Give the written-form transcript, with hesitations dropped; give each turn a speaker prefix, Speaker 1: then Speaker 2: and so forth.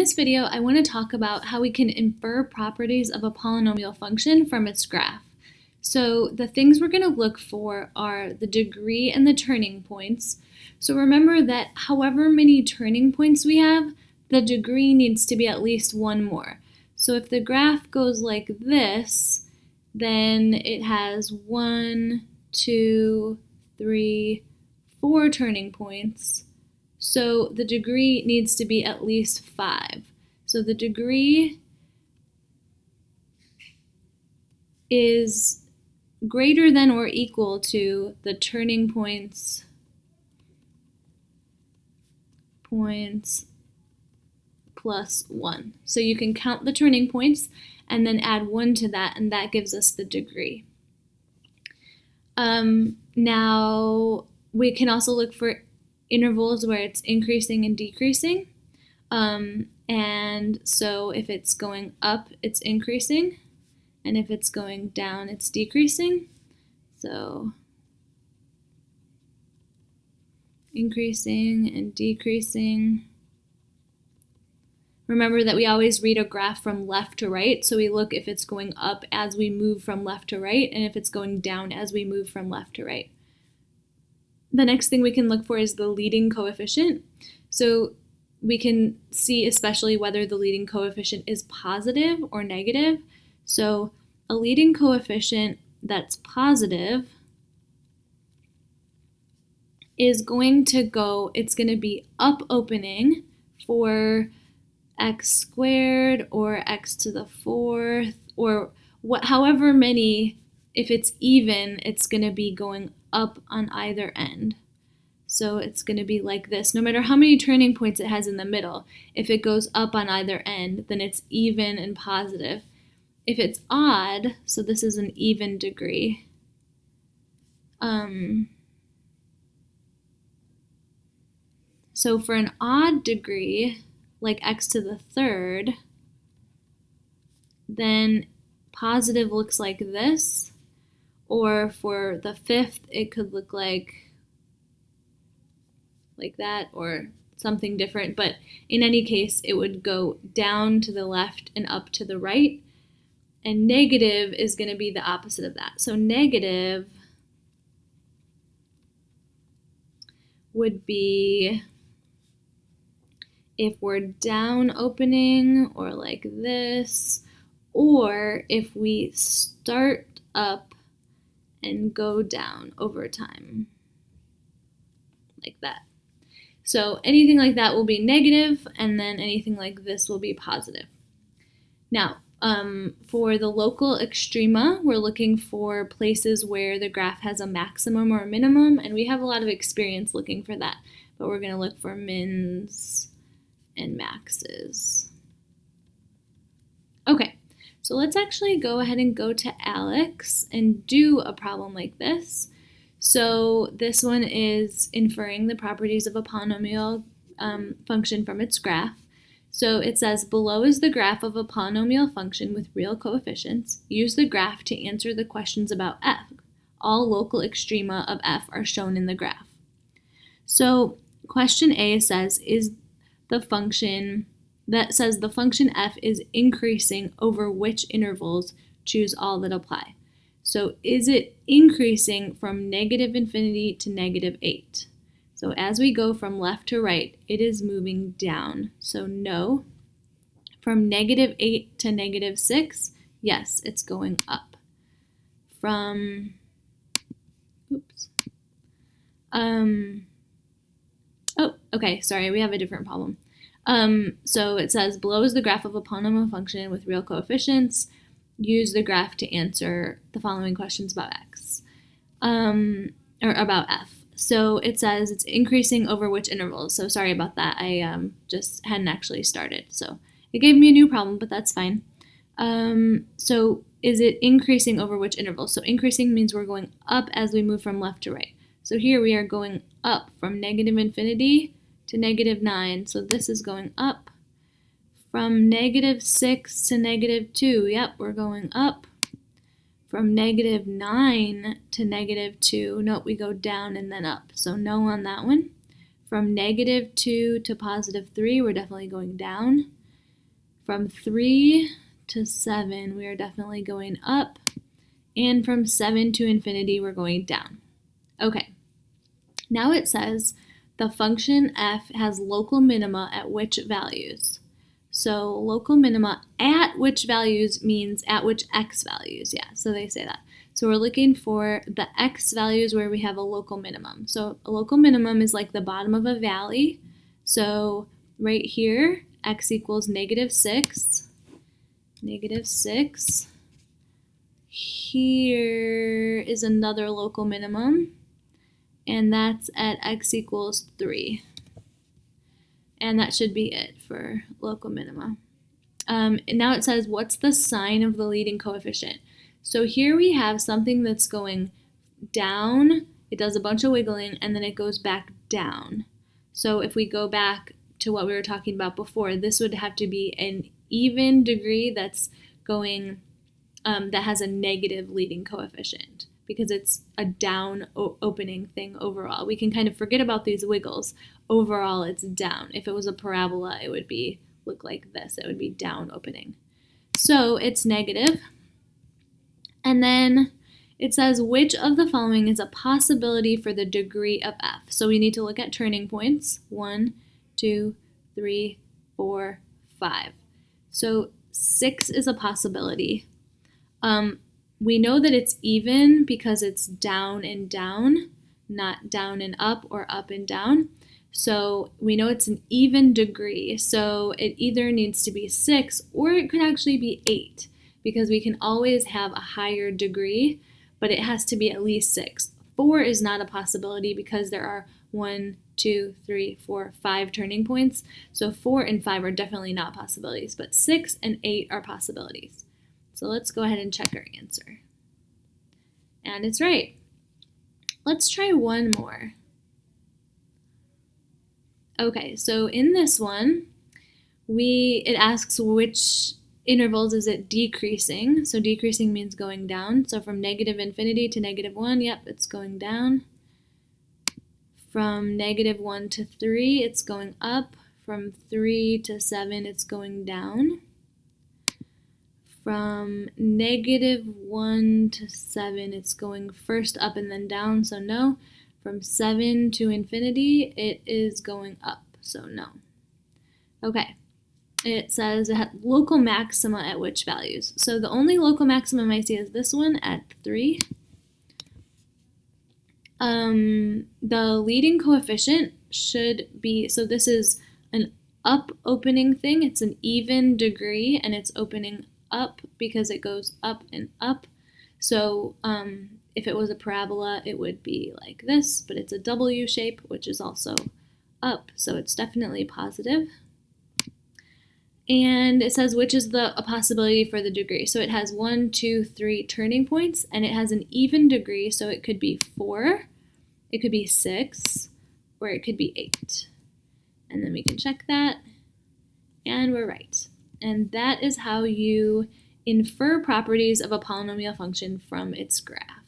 Speaker 1: this video, I want to talk about how we can infer properties of a polynomial function from its graph. So the things we're going to look for are the degree and the turning points. So remember that however many turning points we have, the degree needs to be at least one more. So if the graph goes like this, then it has 1, 2, 3, 4 turning points. So the degree needs to be at least 5. So the degree is greater than or equal to the turning points plus 1. So you can count the turning points and then add 1 to that, and that gives us the degree. Now we can also look for intervals where it's increasing and decreasing. And so if it's going up, it's increasing, and if it's going down, it's decreasing. So increasing and decreasing. Remember that we always read a graph from left to right, so we look if it's going up as we move from left to right, and if it's going down as we move from left to right. The next thing we can look for is the leading coefficient. So we can see especially whether the leading coefficient is positive or negative. So a leading coefficient that's positive is going to go, it's going to be up opening for x squared or x to the 4th or however many. If it's even, it's going to be going up on either end. So it's going to be like this. No matter how many turning points it has in the middle, if it goes up on either end, then it's even and positive. If it's odd, so this is an even degree, so for an odd degree, like x to the 3rd, then positive looks like this. Or for the 5th, it could look like that or something different. But in any case, it would go down to the left and up to the right. And negative is going to be the opposite of that. So negative would be if we're down opening or like this, or if we start up and go down over time, like that. So anything like that will be negative, and then anything like this will be positive. Now, for the local extrema, we're looking for places where the graph has a maximum or a minimum, and we have a lot of experience looking for that, but we're going to look for mins and maxes. Okay. So let's actually go ahead and go to Alex and do a problem like this. So this one is inferring the properties of a polynomial function from its graph. So it says, below is the graph of a polynomial function with real coefficients. Use the graph to answer the questions about f. All local extrema of f are shown in the graph. So question A says, the function f is increasing over which intervals? Choose all that apply. So is it increasing from -infinity to -8? So as we go from left to right, it is moving down. So no. From -8 to -6, yes, it's going up. From, oh, okay, sorry, we have a different problem. So it says, below is the graph of a polynomial function with real coefficients. Use the graph to answer the following questions about x, or about f. So it says it's increasing over which intervals. So sorry about that. I just hadn't actually started. So it gave me a new problem, but that's fine. So is it increasing over which intervals? So increasing means we're going up as we move from left to right. So here we are going up from -infinity to -9, so this is going up. From -6 to -2, yep, we're going up. From -9 to -2, nope, we go down and then up, so no on that one. From -2 to +3, we're definitely going down. From 3 to 7, we are definitely going up. And from 7 to infinity, we're going down. Okay, now it says the function f has local minima at which values? So local minima at which values means at which x values. Yeah, so they say that. So we're looking for the x values where we have a local minimum. So a local minimum is like the bottom of a valley. So right here, x equals -6. -6. Here is another local minimum, and that's at x equals 3. And that should be it for local minima. And now it says, what's the sign of the leading coefficient? So here we have something that's going down, it does a bunch of wiggling, and then it goes back down. So if we go back to what we were talking about before, this would have to be an even degree that's going, that has a negative leading coefficient, because it's a down opening thing overall. We can kind of forget about these wiggles. Overall, it's down. If it was a parabola, it would look like this. It would be down opening. So it's negative. And then it says, which of the following is a possibility for the degree of f? So we need to look at turning points. 1, 2, 3, 4, 5. So 6 is a possibility. We know that it's even because it's down and down, not down and up or up and down. So we know it's an even degree. So it either needs to be 6 or it could actually be 8, because we can always have a higher degree, but it has to be at least 6. 4 is not a possibility because there are 1, 2, 3, 4, 5 turning points. So 4 and 5 are definitely not possibilities, but 6 and 8 are possibilities. So let's go ahead and check our answer. And it's right. Let's try one more. Okay, so in this one, it asks which intervals is it decreasing. So decreasing means going down. So from -infinity to -1, yep, it's going down. From -1 to 3, it's going up. From 3 to 7, it's going down. From -1 to 7, it's going first up and then down, so no. From 7 to infinity, it is going up, so no. Okay, it says it has local maxima at which values? So the only local maximum I see is this one at 3. The leading coefficient should be, so this is an up opening thing, it's an even degree, and it's opening up because it goes up and up. So if it was a parabola, it would be like this, but it's a W shape, which is also up, so it's definitely positive. And it says which is a possibility for the degree. So it has 1, 2, 3 turning points, and it has an even degree, so it could be 4, it could be 6, or it could be 8. And then we can check that, and we're right. And that is how you infer properties of a polynomial function from its graph.